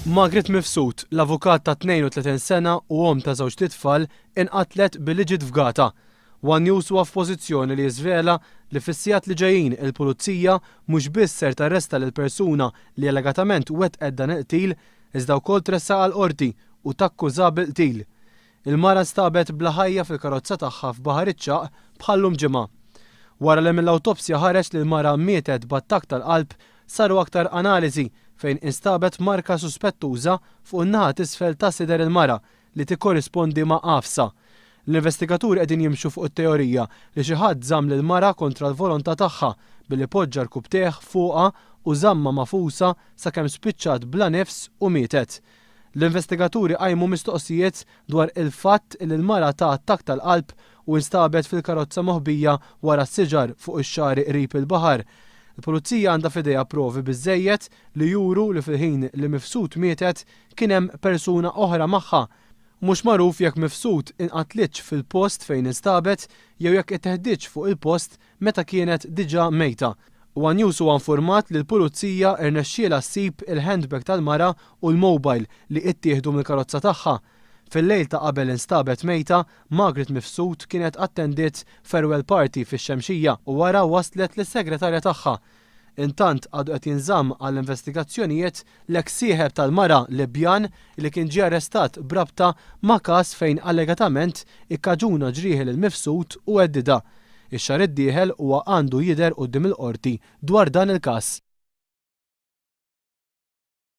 Margaret Mifsud, l-avukat ta' 32 sena u omm ta' żewġ tfal, inqatlet bil-liġi f'Gata. One News huwa f'pożizzjoni li jiżvela li fis-sigħat li ġejjin il-Pulizija mhux biss ser tarresta lil persuna li allegatament wettqet dan il-qtil, iżda wkoll tressaq għall-Qorti u takkuża bil-qtil. Il-mara nstabet bla ħajja fil-karozza tagħha f'Bahar bhal-lum ġimgħa. Wara li mill-awtopsja ħareġ li l-mara mietet b'attakk tal-qalb, saru aktar analiżi fejn instabet marka suspettuża fuq in-naħa t'isfel ta' sider il-mara li tikkorrispondi ma' qafsa. L-investigaturi qegħdin jimxu fuq it-teorija li xi ħadd żamm lill-mara kontra l-volontà tagħha billi poġġa rkubteħ fuqha u żamma mafusa sakemm spiċċat bla nifs u mietet. L-investigaturi qajmu mistoqsijiet dwar il-fatt li l-mara ta' attakk tal-qalb u nstabet fil-karozza moħbija wara s-siġar fuq ix-xariq qrib il-Bahar. Il-Pulizija għandha f'idejha provi biżżejjed li juru li fil-ħin li Mifsud mietet kien hemm persuna oħra magħha. Mhux magħruf jekk Mifsud inqatlitx fil-post fejn instabet jew jekk itteħdiġ fuq il-post meta kienet diġà mejta. One News huwa informat li l-Pulizija rnexxielha ssib il-handbag tal-mara u l-mobile li ttieħdu mill-karozza tagħha. Fil-lejl ta' qabel instabet mejta, Margaret Mifsud kienet attendiet farewell party fix-Xemxija u wara waslet lis-segretarja tagħha. Intant għadu qed jinżamm għall-investigazzjonijiet l-eks sieħeb tal-mara Libjan li kien ġie arrestat brabta ma' każ fejn allegatament ikkaġuna ġrieħi lil Mifsud u għeddida. Ix-xahar id-dieħel huwa għandu jidher quddiem il-qorti dwar dan il-każ.